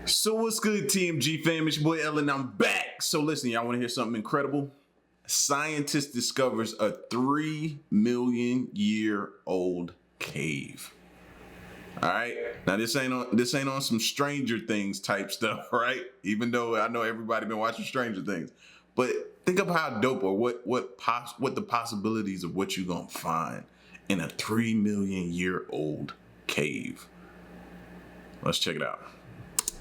So what's good, TMG fam? It's your boy Ellen. I'm back. So listen, y'all want to hear something incredible? Scientist discovers a 3 million year old cave. All right, now this ain't on some Stranger Things type stuff, right? Even though I know everybody been watching Stranger Things, but think of how dope or what the possibilities of what you're gonna find in a 3 million year old cave. Let's check it out.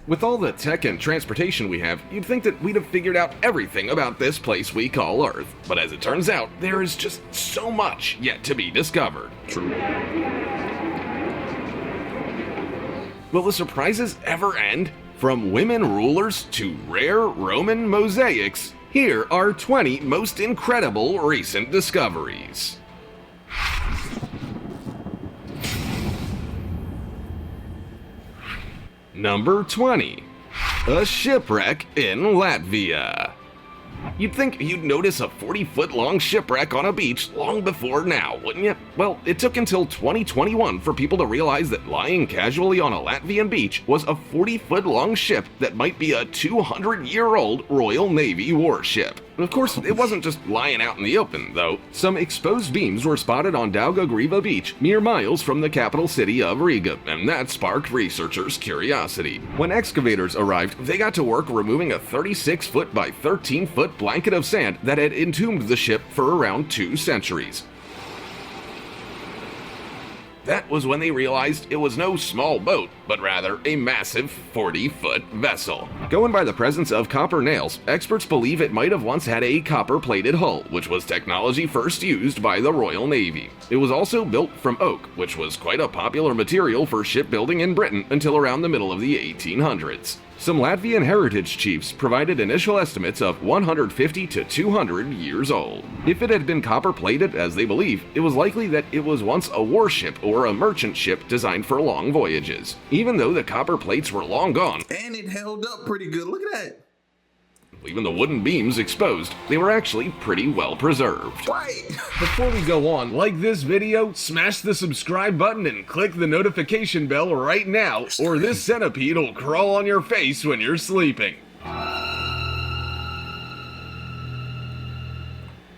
With all the tech and transportation we have, you'd think that we'd have figured out everything about this place we call Earth. But as it turns out, there is just so much yet to be discovered. True. Will the surprises ever end? From women rulers to rare Roman mosaics, here are 20 most incredible recent discoveries. Number 20. A shipwreck in Latvia. You'd think you'd notice a 40-foot long shipwreck on a beach long before now, wouldn't you? Well, it took until 2021 for people to realize that lying casually on a Latvian beach was a 40-foot long ship that might be a 200-year-old Royal Navy warship. Of course, it wasn't just lying out in the open, though. Some exposed beams were spotted on Daugavpils Beach, mere miles from the capital city of Riga, and that sparked researchers' curiosity. When excavators arrived, they got to work removing a 36-foot by 13-foot blanket of sand that had entombed the ship for around 2 centuries. That was when they realized it was no small boat, but rather a massive 40-foot vessel. Going by the presence of copper nails, experts believe it might have once had a copper-plated hull, which was technology first used by the Royal Navy. It was also built from oak, which was quite a popular material for shipbuilding in Britain until around the middle of the 1800s. Some Latvian heritage chiefs provided initial estimates of 150 to 200 years old. If it had been copper-plated, as they believe, it was likely that it was once a warship or a merchant ship designed for long voyages. Even though the copper plates were long gone, And it held up pretty good. Look at that. leaving the wooden beams exposed, they were actually pretty well preserved. Right. Before we go on, like this video, smash the subscribe button and click the notification bell right now, or this centipede will crawl on your face when you're sleeping.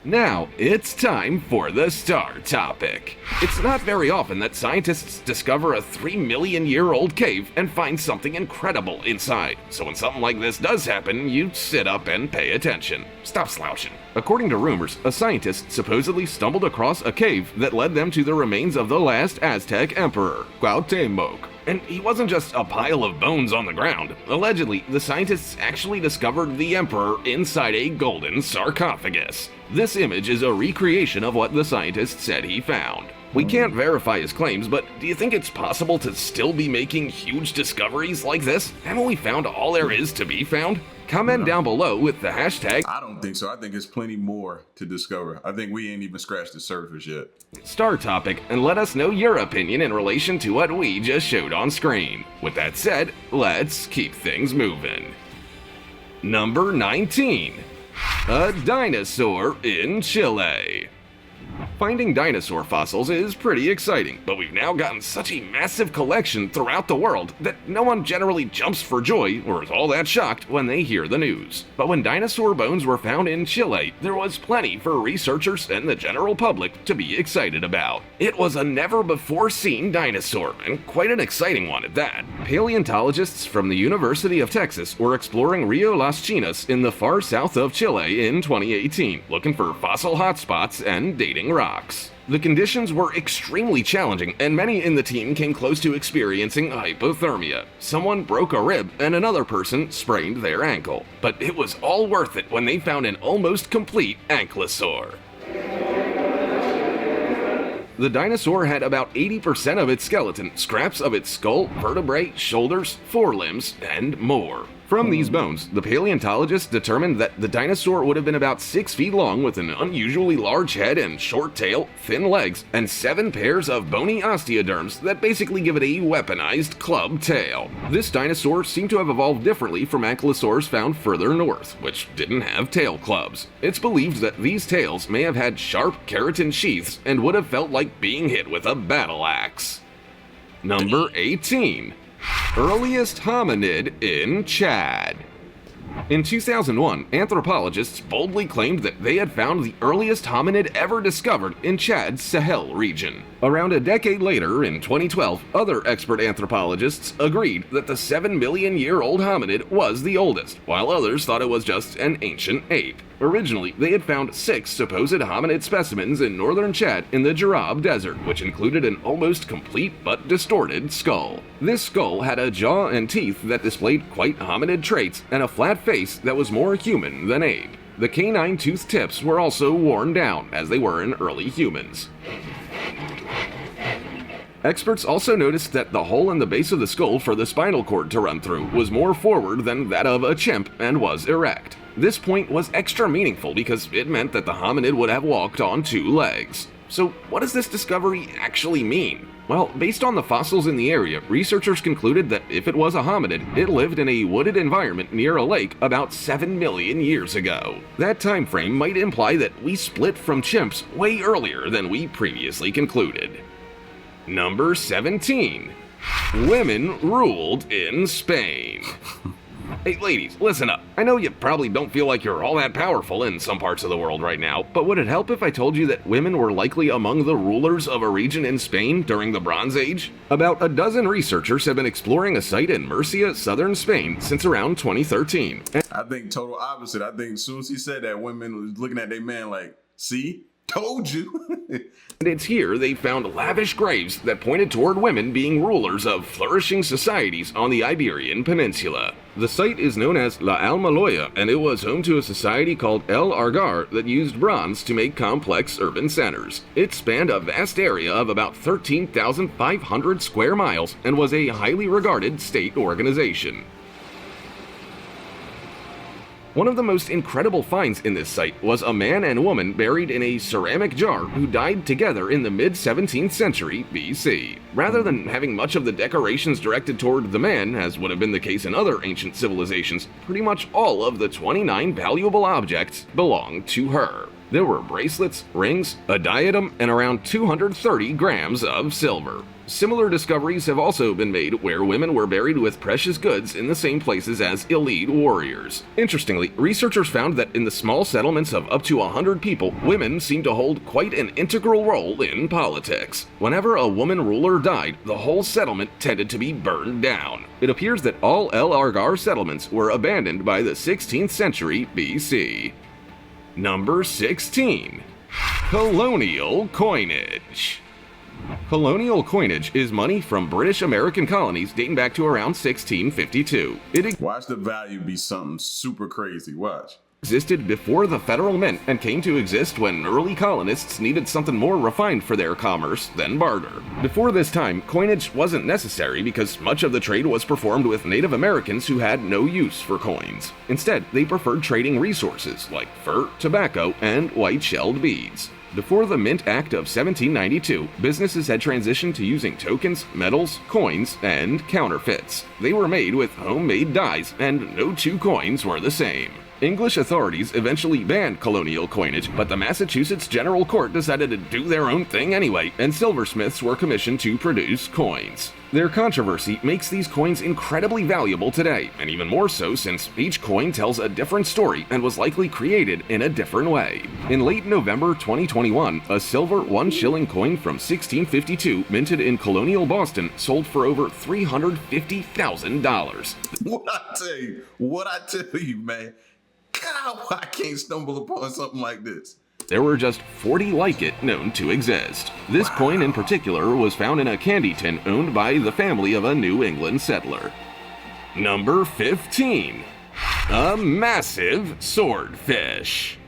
Now, it's time for the star topic. It's not very often that scientists discover a 3 million year old cave and find something incredible inside. So when something like this does happen, you sit up and pay attention. Stop slouching. According to rumors, a scientist supposedly stumbled across a cave that led them to the remains of the last Aztec emperor, Cuauhtémoc. And he wasn't just a pile of bones on the ground. Allegedly, the scientists actually discovered the emperor inside a golden sarcophagus. This image is a recreation of what the scientists said he found. We can't verify his claims, but do you think it's possible to still be making huge discoveries like this? Haven't we found all there is to be found? Comment down below with the hashtag I don't think so. I think it's plenty more to discover. I think we ain't even scratched the surface yet. star topic and let us know your opinion in relation to what we just showed on screen. With that said, let's keep things moving. Number 19. A dinosaur in Chile. Finding dinosaur fossils is pretty exciting, but we've now gotten such a massive collection throughout the world that no one generally jumps for joy or is all that shocked when they hear the news. But when dinosaur bones were found in Chile, there was plenty for researchers and the general public to be excited about. It was a never-before-seen dinosaur, and quite an exciting one at that. Paleontologists from the University of Texas were exploring Rio Las Chinas in the far south of Chile in 2018, looking for fossil hotspots and dating rocks. The conditions were extremely challenging, and many in the team came close to experiencing hypothermia. Someone broke a rib, and another person sprained their ankle. But it was all worth it when they found an almost complete ankylosaur. The dinosaur had about 80% of its skeleton, scraps of its skull, vertebrae, shoulders, forelimbs, and more. From these bones, the paleontologists determined that the dinosaur would have been about 6 feet long with an unusually large head and short tail, thin legs, and 7 pairs of bony osteoderms that basically give it a weaponized club tail. This dinosaur seemed to have evolved differently from ankylosaurs found further north, which didn't have tail clubs. It's believed that these tails may have had sharp keratin sheaths and would have felt like being hit with a battle axe. Number 18. Earliest hominid in Chad. In 2001, anthropologists boldly claimed that they had found the earliest hominid ever discovered in Chad's Sahel region. Around a decade later, in 2012, other expert anthropologists agreed that the 7-million-year-old hominid was the oldest, while others thought it was just an ancient ape. Originally, they had found 6 supposed hominid specimens in northern Chad in the Jarab Desert, which included an almost complete but distorted skull. This skull had a jaw and teeth that displayed quite hominid traits and a flat face that was more human than ape. The canine tooth tips were also worn down, as they were in early humans. Experts also noticed that the hole in the base of the skull for the spinal cord to run through was more forward than that of a chimp and was erect. This point was extra meaningful because it meant that the hominid would have walked on 2 legs. So what does this discovery actually mean? Well, based on the fossils in the area, researchers concluded that if it was a hominid, it lived in a wooded environment near a lake about 7 million years ago. That time frame might imply that we split from chimps way earlier than we previously concluded. Number 17. Women ruled in Spain. Hey ladies, listen up. I know you probably don't feel like you're all that powerful in some parts of the world right now, but would it help if I told you that women were likely among the rulers of a region in Spain during the Bronze Age? About a dozen researchers have been exploring a site in Murcia, southern Spain, since around 2013. I think total opposite. I think as soon as he said that, women was looking at their man like, see? Told you. And it's here they found lavish graves that pointed toward women being rulers of flourishing societies on the Iberian Peninsula. The site is known as La Almaloya, and it was home to a society called El Argar that used bronze to make complex urban centers. It spanned a vast area of about 13,500 square miles and was a highly regarded state organization. One of the most incredible finds in this site was a man and woman buried in a ceramic jar who died together in the mid-17th century BC. Rather than having much of the decorations directed toward the man, as would have been the case in other ancient civilizations, pretty much all of the 29 valuable objects belonged to her. There were bracelets, rings, a diadem, and around 230 grams of silver. Similar discoveries have also been made where women were buried with precious goods in the same places as elite warriors. Interestingly, researchers found that in the small settlements of up to 100 people, women seemed to hold quite an integral role in politics. Whenever a woman ruler died, the whole settlement tended to be burned down. It appears that all El Argar settlements were abandoned by the 16th century BC. Number 16. Colonial coinage. Colonial coinage is money from British American colonies dating back to around 1652. Watch the value be something super crazy. Watch. Existed before the federal mint and came to exist when early colonists needed something more refined for their commerce than barter. Before this time, coinage wasn't necessary because much of the trade was performed with Native Americans who had no use for coins. Instead, they preferred trading resources like fur, tobacco, and white-shelled beads. Before the Mint Act of 1792, businesses had transitioned to using tokens, metals, coins, and counterfeits. They were made with homemade dies, and no 2 coins were the same. English authorities eventually banned colonial coinage, but the Massachusetts General Court decided to do their own thing anyway, and silversmiths were commissioned to produce coins. Their controversy makes these coins incredibly valuable today, and even more so since each coin tells a different story and was likely created in a different way. In late November 2021, a silver 1 shilling coin from 1652 minted in colonial Boston sold for over $350,000. What I tell you, man. God, I can't stumble upon something like this. There were just 40 like it known to exist. This coin in particular was found in a candy tin owned by the family of a New England settler. Number 15. A massive swordfish.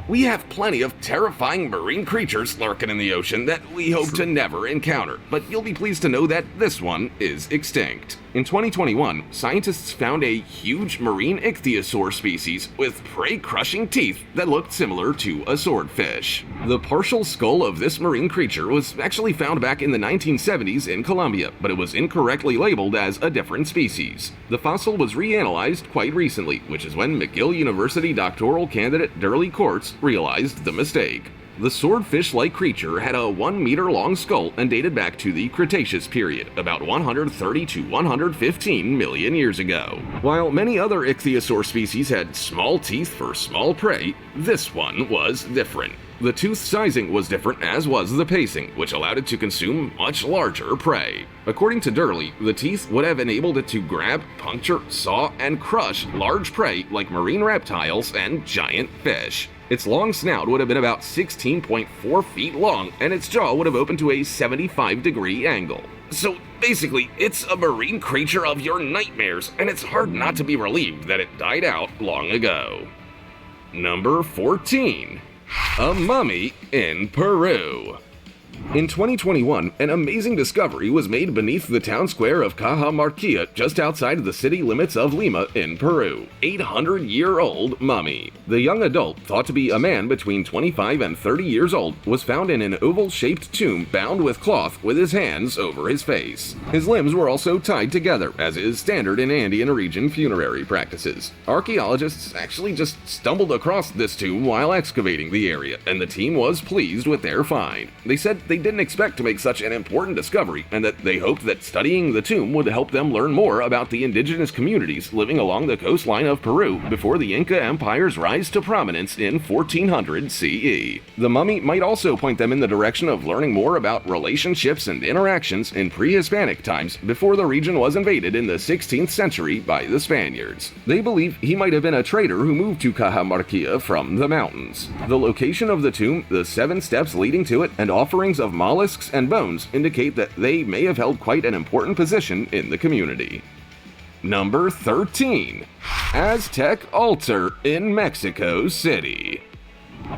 We have plenty of terrifying marine creatures lurking in the ocean that we hope to never encounter, but you'll be pleased to know that this one is extinct. In 2021, scientists found a huge marine ichthyosaur species with prey-crushing teeth that looked similar to a swordfish. The partial skull of this marine creature was actually found back in the 1970s in Colombia, but it was incorrectly labeled as a different species. The fossil was reanalyzed quite recently, which is when McGill University doctoral candidate Durley Courts realized the mistake. The swordfish-like creature had a 1-meter-long skull and dated back to the Cretaceous period, about 130 to 115 million years ago. While many other ichthyosaur species had small teeth for small prey, this one was different. The tooth sizing was different, as was the pacing, which allowed it to consume much larger prey. According to Durley, the teeth would have enabled it to grab, puncture, saw, and crush large prey like marine reptiles and giant fish. Its long snout would have been about 16.4 feet long, and its jaw would have opened to a 75-degree angle. So basically, it's a marine creature of your nightmares, and it's hard not to be relieved that it died out long ago. Number 14. A mummy in Peru. In 2021, an amazing discovery was made beneath the town square of Cajamarquilla, just outside the city limits of Lima in Peru. 800-year-old mummy. The young adult, thought to be a man between 25 and 30 years old, was found in an oval-shaped tomb bound with cloth with his hands over his face. His limbs were also tied together, as is standard in Andean region funerary practices. Archaeologists actually just stumbled across this tomb while excavating the area, and the team was pleased with their find. They said they didn't expect to make such an important discovery, and that they hoped that studying the tomb would help them learn more about the indigenous communities living along the coastline of Peru before the Inca Empire's rise to prominence in 1400 CE. The mummy might also point them in the direction of learning more about relationships and interactions in pre-Hispanic times before the region was invaded in the 16th century by the Spaniards. They believe he might have been a trader who moved to Cajamarquilla from the mountains. The location of the tomb, the 7 steps leading to it, and offerings of mollusks and bones indicate that they may have held quite an important position in the community. Number 13. Aztec altar in Mexico City.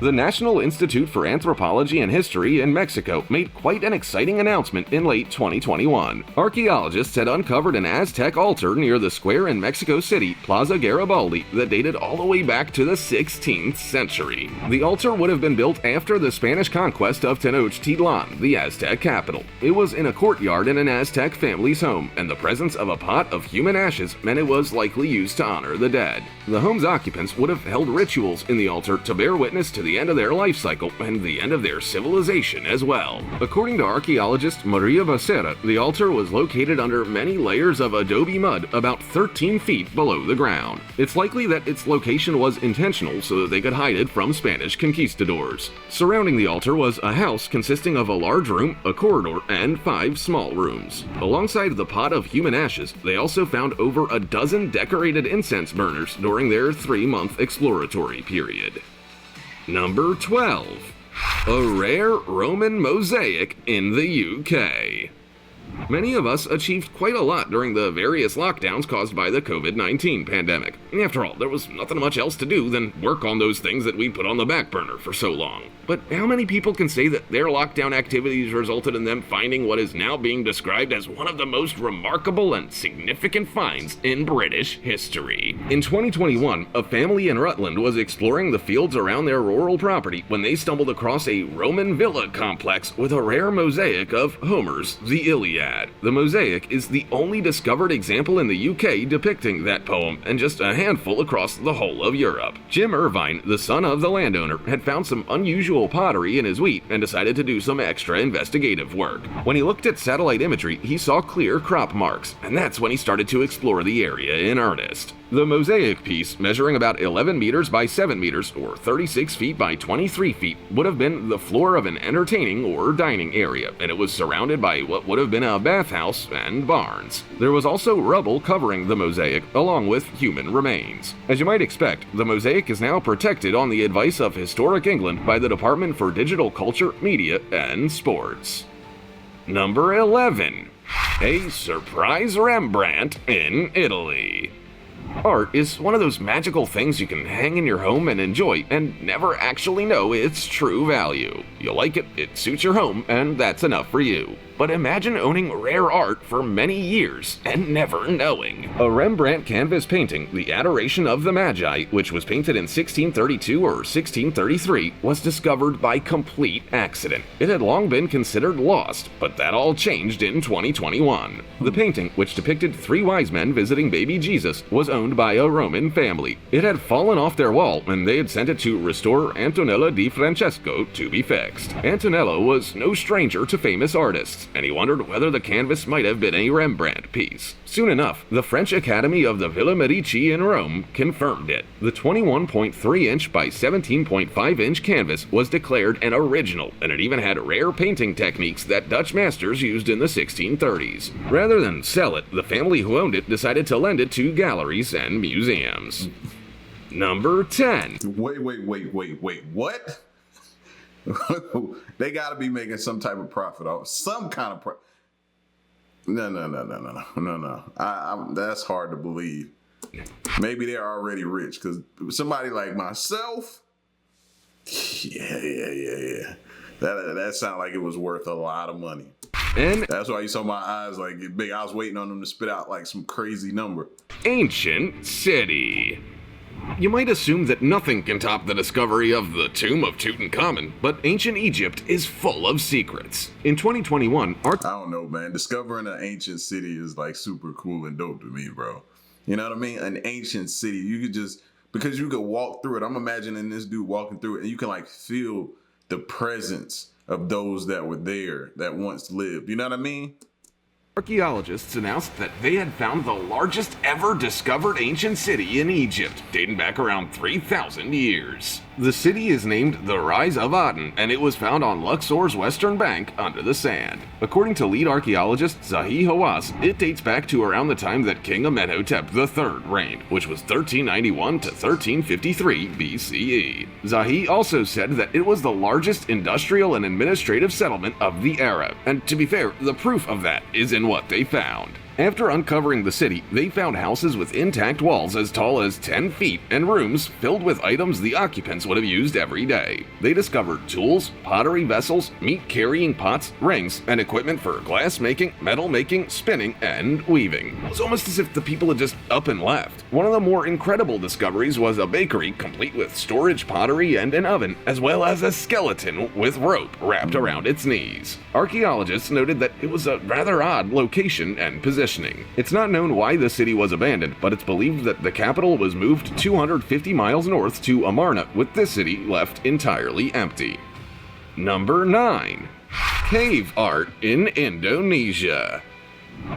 The National Institute for Anthropology and History in Mexico made quite an exciting announcement in late 2021. Archaeologists had uncovered an Aztec altar near the square in Mexico City, Plaza Garibaldi, that dated all the way back to the 16th century. The altar would have been built after the Spanish conquest of Tenochtitlan, the Aztec capital. It was in a courtyard in an Aztec family's home, and the presence of a pot of human ashes meant it was likely used to honor the dead. The home's occupants would have held rituals in the altar to bear witness to the end of their life cycle and the end of their civilization as well. According to archaeologist Maria Becerra, the altar was located under many layers of adobe mud about 13 feet below the ground. It's likely that its location was intentional so that they could hide it from Spanish conquistadors. Surrounding the altar was a house consisting of a large room, a corridor, and 5 small rooms. Alongside the pot of human ashes, they also found over a dozen decorated incense burners during their 3-month exploratory period. Number 12. A rare Roman mosaic in the UK. Many of us achieved quite a lot during the various lockdowns caused by the COVID-19 pandemic. After all, there was nothing much else to do than work on those things that we put on the back burner for so long. But how many people can say that their lockdown activities resulted in them finding what is now being described as one of the most remarkable and significant finds in British history? In 2021, a family in Rutland was exploring the fields around their rural property when they stumbled across a Roman villa complex with a rare mosaic of Homer's The Iliad. The mosaic is the only discovered example in the UK depicting that poem, and just a handful across the whole of Europe. Jim Irvine, the son of the landowner, had found some unusual pottery in his wheat and decided to do some extra investigative work. When he looked at satellite imagery, he saw clear crop marks, and that's when he started to explore the area in earnest. The mosaic piece, measuring about 11 meters by 7 meters, or 36 feet by 23 feet, would have been the floor of an entertaining or dining area, and it was surrounded by what would have been a bathhouse and barns. There was also rubble covering the mosaic, along with human remains. As you might expect, the mosaic is now protected on the advice of Historic England by the Department for Digital Culture, Media, and Sports. Number 11. A surprise Rembrandt in Italy. Art is one of those magical things you can hang in your home and enjoy and never actually know its true value. You like it, it suits your home, and that's enough for you. But imagine owning rare art for many years and never knowing. A Rembrandt canvas painting, The Adoration of the Magi, which was painted in 1632 or 1633, was discovered by complete accident. It had long been considered lost, but that all changed in 2021. The painting, which depicted 3 wise men visiting baby Jesus, was owned by a Roman family. It had fallen off their wall, and they had sent it to restorer Antonello di Francesco to be fixed. Antonello was no stranger to famous artists, and he wondered whether the canvas might have been a Rembrandt piece. Soon enough, the French Academy of the Villa Medici in Rome confirmed it. The 21.3-inch by 17.5-inch canvas was declared an original, and it even had rare painting techniques that Dutch masters used in the 1630s. Rather than sell it, the family who owned it decided to lend it to galleries and museums. Number 10. Wait, what? They gotta be making some type of profit off, some kind of profit. No. That's hard to believe. Maybe they're already rich, because somebody like myself, yeah. That sounded like it was worth a lot of money. And that's why you saw my eyes like get big. I was waiting on them to spit out like some crazy number. ancient city. You might assume that nothing can top the discovery of the tomb of Tutankhamun, but ancient Egypt is full of secrets. In 2021, I don't know, man. Discovering an ancient city is like super cool and dope to me, bro. You know what I mean? An ancient city. You could just, because you could walk through it. I'm imagining this dude walking through it and you can like feel the presence of those that were there that once lived. You know what I mean? archaeologists announced that they had found the largest ever discovered ancient city in Egypt, dating back around 3,000 years. The city is named the Rise of Aten, and it was found on Luxor's western bank under the sand. According to lead archaeologist Zahi Hawass, it dates back to around the time that King Amenhotep III reigned, which was 1391 to 1353 BCE. Zahi also said that it was the largest industrial and administrative settlement of the era, and to be fair, the proof of that is in what they found. After uncovering the city, they found houses with intact walls as tall as 10 feet and rooms filled with items the occupants would have used every day. They discovered tools, pottery vessels, meat-carrying pots, rings, and equipment for glass making, metal making, spinning, and weaving. It was almost as if the people had just up and left. One of the more incredible discoveries was a bakery complete with storage pottery and an oven, as well as a skeleton with rope wrapped around its knees. Archaeologists noted that it was a rather odd location and position. It's not known why the city was abandoned, but it's believed that the capital was moved 250 miles north to Amarna, with this city left entirely empty. Number 9. Cave art in Indonesia.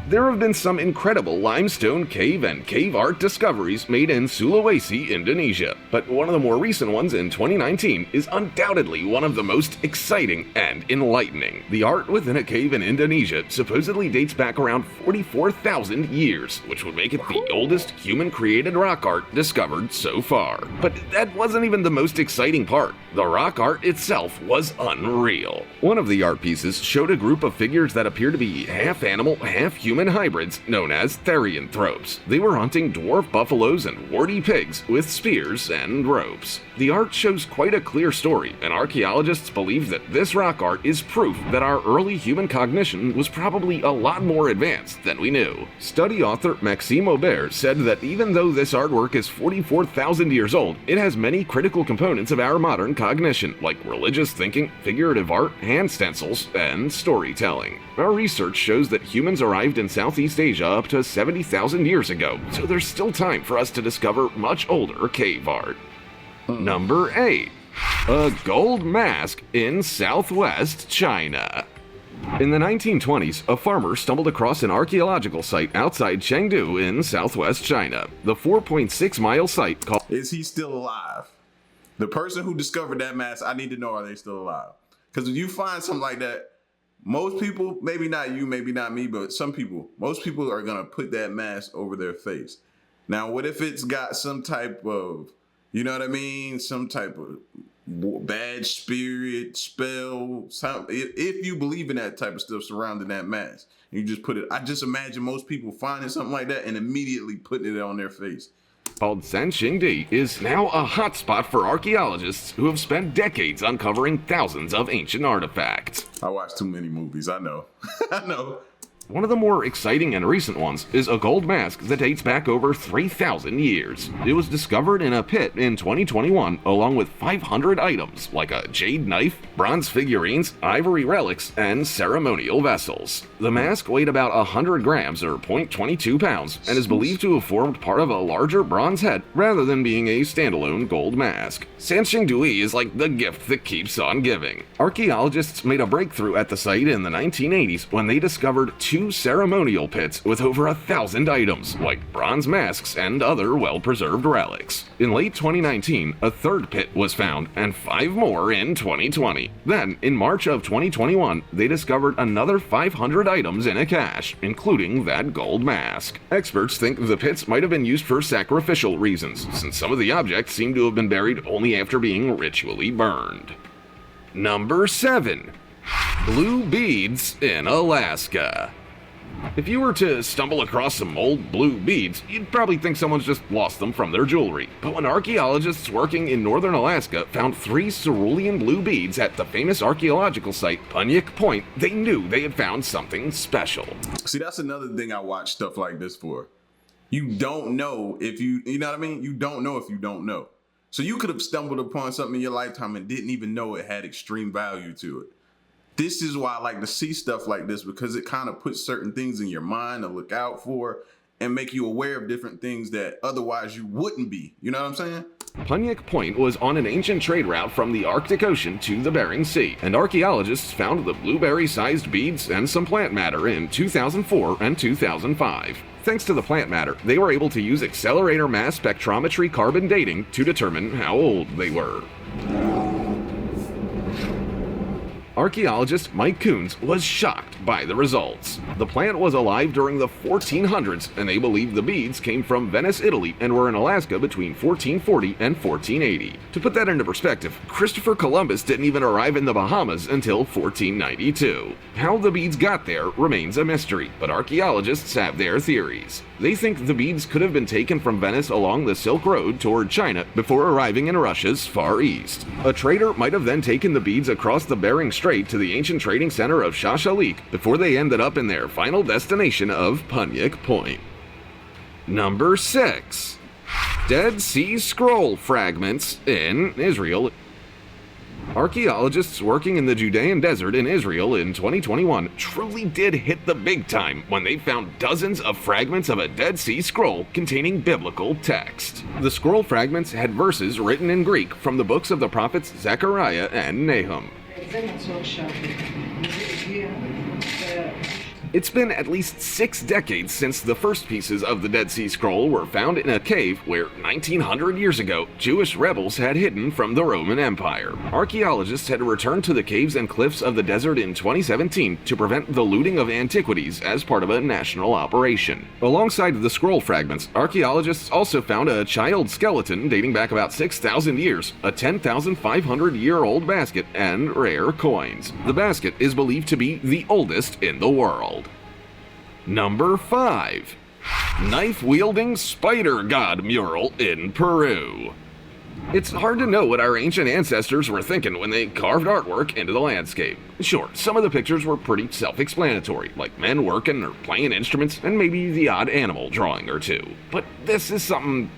There have been some incredible limestone cave and cave art discoveries made in Sulawesi, Indonesia, but one of the more recent ones in 2019 is undoubtedly one of the most exciting and enlightening. The art within a cave in Indonesia supposedly dates back around 44,000 years, which would make it the oldest human-created rock art discovered so far. But that wasn't even the most exciting part. The rock art itself was unreal. One of the art pieces showed a group of figures that appear to be half animal, half human hybrids known as therianthropes. They were hunting dwarf buffaloes and warty pigs with spears and ropes. The art shows quite a clear story, and archaeologists believe that this rock art is proof that our early human cognition was probably a lot more advanced than we knew. Study author Maxime Aubert said that even though this artwork is 44,000 years old, it has many critical components of our modern cognition, like religious thinking, figurative art, hand stencils, and storytelling. Our research shows that humans arrived in Southeast Asia up to 70,000 years ago, so there's still time for us to discover much older cave art. Number 8. A gold mask in southwest China. In the 1920s, a farmer stumbled across an archaeological site outside Chengdu in southwest China. The 4.6-mile site called... Is he still alive? The person who discovered that mask, I need to know, are they still alive? Because when you find something like that, most people, maybe not you, maybe not me, but most people are going to put that mask over their face. Now, what if it's got some type of, you know what I mean? Some type of bad spirit, spell, if you believe in that type of stuff surrounding that mask, you just put it, I just imagine most people finding something like that and immediately putting it on their face. Called Sanxingdi, is now a hotspot for archaeologists who have spent decades uncovering thousands of ancient artifacts. I watch too many movies, I know. I know. One of the more exciting and recent ones is a gold mask that dates back over 3,000 years. It was discovered in a pit in 2021 along with 500 items like a jade knife, bronze figurines, ivory relics, and ceremonial vessels. The mask weighed about 100 grams or 0.22 pounds and is believed to have formed part of a larger bronze head rather than being a standalone gold mask. Sanxingdui is like the gift that keeps on giving. Archaeologists made a breakthrough at the site in the 1980s when they discovered two ceremonial pits with over 1,000 items, like bronze masks and other well-preserved relics. In late 2019, a third pit was found, and 5 more in 2020. Then, in March of 2021, they discovered another 500 items in a cache, including that gold mask. Experts think the pits might have been used for sacrificial reasons, since some of the objects seem to have been buried only after being ritually burned. Number 7. Blue beads in Alaska. If you were to stumble across some old blue beads, you'd probably think someone's just lost them from their jewelry. But when archaeologists working in northern Alaska found 3 cerulean blue beads at the famous archaeological site Puniuk Point, they knew they had found something special. See, that's another thing I watch stuff like this for. You don't know if you know what I mean? You don't know if you don't know. So you could have stumbled upon something in your lifetime and didn't even know it had extreme value to it. This is why I like to see stuff like this, because it kind of puts certain things in your mind to look out for and make you aware of different things that otherwise you wouldn't be. You know what I'm saying? Puniuk Point was on an ancient trade route from the Arctic Ocean to the Bering Sea, and archaeologists found the blueberry-sized beads and some plant matter in 2004 and 2005. Thanks to the plant matter, they were able to use accelerator mass spectrometry carbon dating to determine how old they were. Archaeologist Mike Coons was shocked by the results. The plant was alive during the 1400s, and they believe the beads came from Venice, Italy, and were in Alaska between 1440 and 1480. To put that into perspective, Christopher Columbus didn't even arrive in the Bahamas until 1492. How the beads got there remains a mystery, but archaeologists have their theories. They think the beads could have been taken from Venice along the Silk Road toward China before arriving in Russia's Far East. A trader might have then taken the beads across the Bering Strait to the ancient trading center of Shashalik before they ended up in their final destination of Puniuk Point. Number 6. Dead Sea Scroll fragments in Israel. Archaeologists working in the Judean desert in Israel in 2021 truly did hit the big time when they found dozens of fragments of a Dead Sea Scroll containing biblical text. The scroll fragments had verses written in Greek from the books of the prophets Zechariah and Nahum. It's been at least 6 decades since the first pieces of the Dead Sea Scroll were found in a cave where 1900 years ago, Jewish rebels had hidden from the Roman Empire. Archaeologists had returned to the caves and cliffs of the desert in 2017 to prevent the looting of antiquities as part of a national operation. Alongside the scroll fragments, archaeologists also found a child skeleton dating back about 6,000 years, a 10,500-year-old basket, and rare coins. The basket is believed to be the oldest in the world. Number 5. Knife-wielding Spidergod mural in Peru. It's hard to know what our ancient ancestors were thinking when they carved artwork into the landscape. Sure, some of the pictures were pretty self-explanatory, like men working or playing instruments, and maybe the odd animal drawing or two. But this is something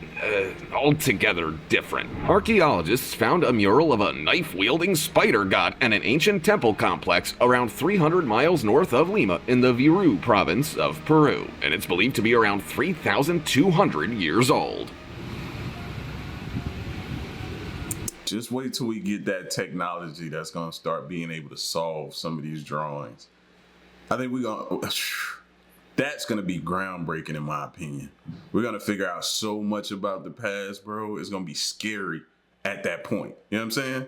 altogether different. Archaeologists found a mural of a knife-wielding spider god in an ancient temple complex around 300 miles north of Lima in the Viru province of Peru, and it's believed to be around 3,200 years old. Just wait till we get that technology that's going to start being able to solve some of these drawings. I think that's going to be groundbreaking in my opinion. We're going to figure out so much about the past, bro. It's going to be scary at that point. You know what I'm saying?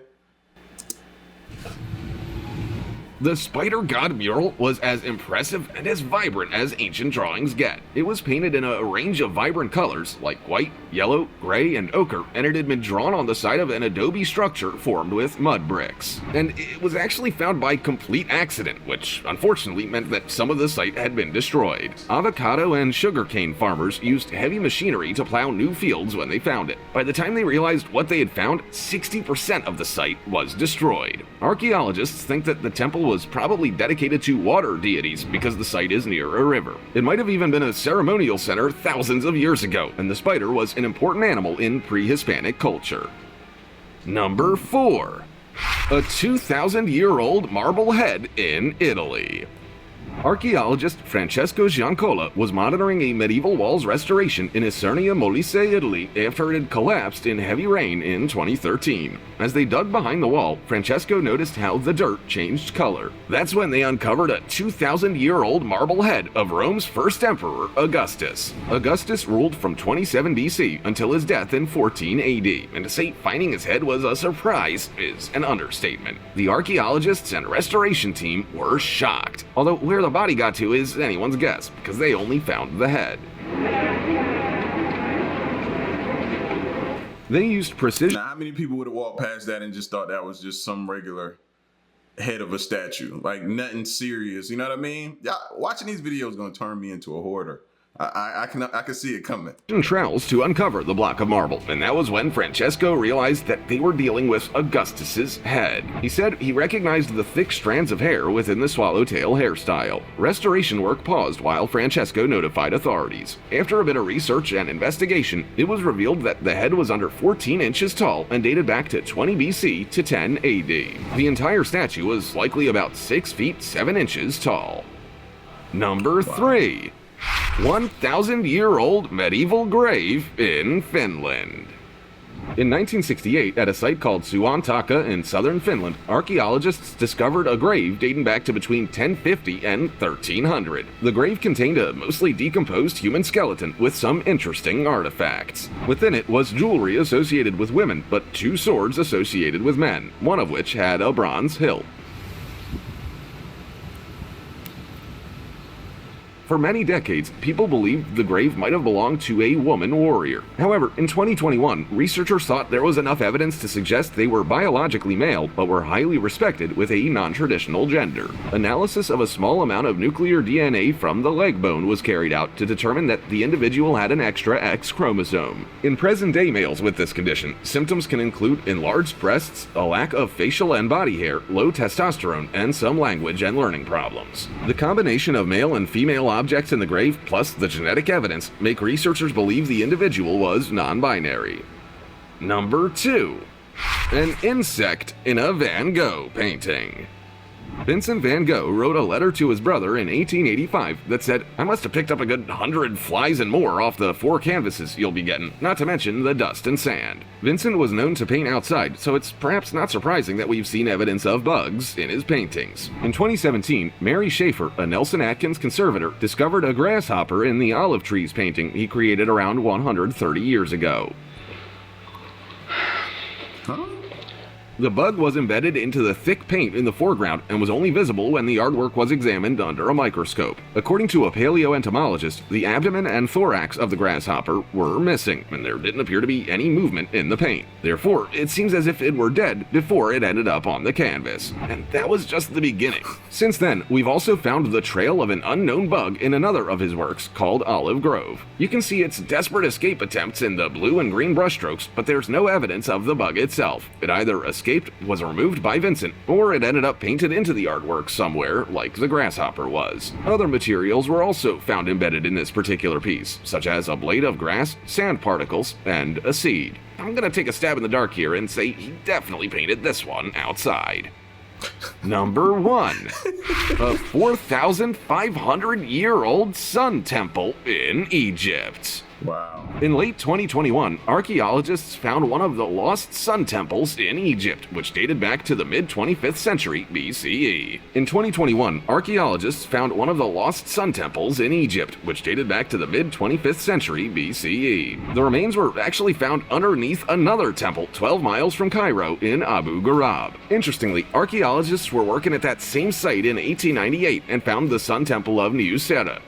The Spidergod mural was as impressive and as vibrant as ancient drawings get. It was painted in a range of vibrant colors like white, yellow, gray, and ochre, and it had been drawn on the side of an adobe structure formed with mud bricks. And it was actually found by complete accident, which unfortunately meant that some of the site had been destroyed. Avocado and sugarcane farmers used heavy machinery to plow new fields when they found it. By the time they realized what they had found, 60% of the site was destroyed. Archaeologists think that the temple was probably dedicated to water deities because the site is near a river. It might have even been a ceremonial center thousands of years ago, and the spider was an important animal in pre-Hispanic culture. Number 4. A 2,000-year-old marble head in Italy. Archaeologist Francesco Giancola was monitoring a medieval wall's restoration in Isernia, Molise, Italy after it had collapsed in heavy rain in 2013. As they dug behind the wall, Francesco noticed how the dirt changed color. That's when they uncovered a 2,000-year-old marble head of Rome's first emperor, Augustus. Augustus ruled from 27 BC until his death in 14 AD, and to say finding his head was a surprise is an understatement. The archaeologists and restoration team were shocked, although where the body got to is anyone's guess, because they only found the head. They used precision. Now, how many people would have walked past that and just thought that was just some regular head of a statue? Like, nothing serious, you know what I mean? Yeah, watching these videos is gonna turn me into a hoarder. I can see it coming. Trowels to uncover the block of marble, and that was when Francesco realized that they were dealing with Augustus's head. He said he recognized the thick strands of hair within the swallowtail hairstyle. Restoration work paused while Francesco notified authorities. After a bit of research and investigation, it was revealed that the head was under 14 inches tall and dated back to 20 BC to 10 AD. The entire statue was likely about 6 feet 7 inches tall. Number 3. 1,000-year-old medieval grave in Finland. In 1968, at a site called Suontaka in southern Finland, archaeologists discovered a grave dating back to between 1050 and 1300. The grave contained a mostly decomposed human skeleton with some interesting artifacts. Within it was jewelry associated with women, but 2 swords associated with men, one of which had a bronze hilt. For many decades, people believed the grave might have belonged to a woman warrior. However, in 2021, researchers thought there was enough evidence to suggest they were biologically male, but were highly respected with a non-traditional gender. Analysis of a small amount of nuclear DNA from the leg bone was carried out to determine that the individual had an extra X chromosome. In present-day males with this condition, symptoms can include enlarged breasts, a lack of facial and body hair, low testosterone, and some language and learning problems. The combination of male and female objects in the grave, plus the genetic evidence, make researchers believe the individual was non-binary. Number 2. An insect in a Van Gogh painting. Vincent van Gogh wrote a letter to his brother in 1885 that said, "I must have picked up a good 100 flies and more off the 4 canvases you'll be getting, not to mention the dust and sand." Vincent was known to paint outside, so it's perhaps not surprising that we've seen evidence of bugs in his paintings. In 2017, Mary Schaefer, a Nelson Atkins conservator, discovered a grasshopper in the olive trees painting he created around 130 years ago. The bug was embedded into the thick paint in the foreground and was only visible when the artwork was examined under a microscope. According to a paleoentomologist, the abdomen and thorax of the grasshopper were missing, and there didn't appear to be any movement in the paint. Therefore, it seems as if it were dead before it ended up on the canvas. And that was just the beginning. Since then, we've also found the trail of an unknown bug in another of his works called Olive Grove. You can see its desperate escape attempts in the blue and green brushstrokes, but there's no evidence of the bug itself. It either escaped, was removed by Vincent, or it ended up painted into the artwork somewhere, like the grasshopper was. Other materials were also found embedded in this particular piece, such as a blade of grass, sand particles, and a seed. I'm gonna take a stab in the dark here and say he definitely painted this one outside. Number 1. A 4,500-year-old sun temple in Egypt. Wow. In late 2021, archaeologists found one of the lost sun temples in Egypt, which dated back to the mid-25th century BCE. In 2021, archaeologists found one of the lost sun temples in Egypt, which dated back to the mid-25th century BCE. The remains were actually found underneath another temple 12 miles from Cairo in Abu Ghurab. Interestingly, archaeologists were working at that same site in 1898 and found the sun temple of Niusera.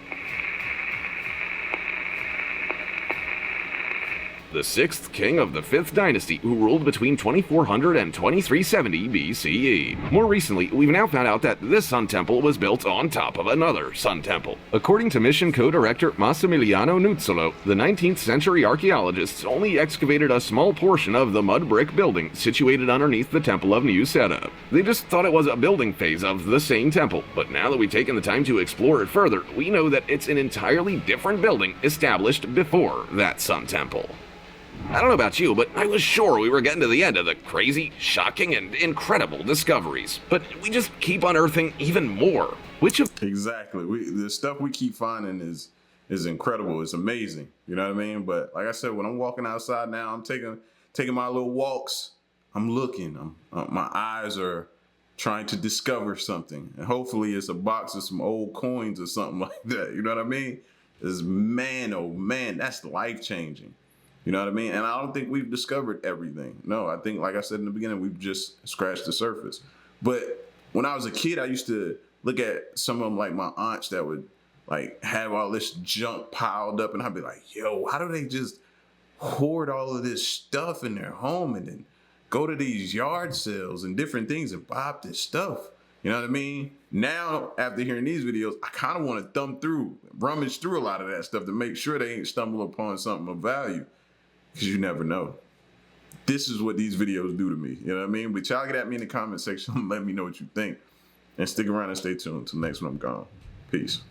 the 6th king of the 5th dynasty who ruled between 2400 and 2370 BCE. More recently, we've now found out that this sun temple was built on top of another sun temple. According to mission co-director Massimiliano Nuzzolo, the 19th century archaeologists only excavated a small portion of the mud brick building situated underneath the Temple of New Sera. They just thought it was a building phase of the same temple, but now that we've taken the time to explore it further, we know that it's an entirely different building established before that sun temple. I don't know about you, but I was sure we were getting to the end of the crazy, shocking, and incredible discoveries. But we just keep unearthing even more. Exactly. The stuff we keep finding is incredible. It's amazing. You know what I mean? But like I said, when I'm walking outside now, I'm taking my little walks. I'm looking. My eyes are trying to discover something, and hopefully it's a box of some old coins or something like that. You know what I mean? Is man, oh man, that's life changing. You know what I mean? And I don't think we've discovered everything. No, I think, like I said in the beginning, we've just scratched the surface. But when I was a kid, I used to look at some of them, like my aunts that would like have all this junk piled up, and I'd be like, yo, how do they just hoard all of this stuff in their home and then go to these yard sales and different things and buy up this stuff? You know what I mean? Now, after hearing these videos, I kind of want to rummage through a lot of that stuff to make sure they ain't stumble upon something of value, because you never know. This is what these videos do to me. You know what I mean? But y'all get at me in the comment section and let me know what you think. And stick around and stay tuned until next one I'm gone. Peace.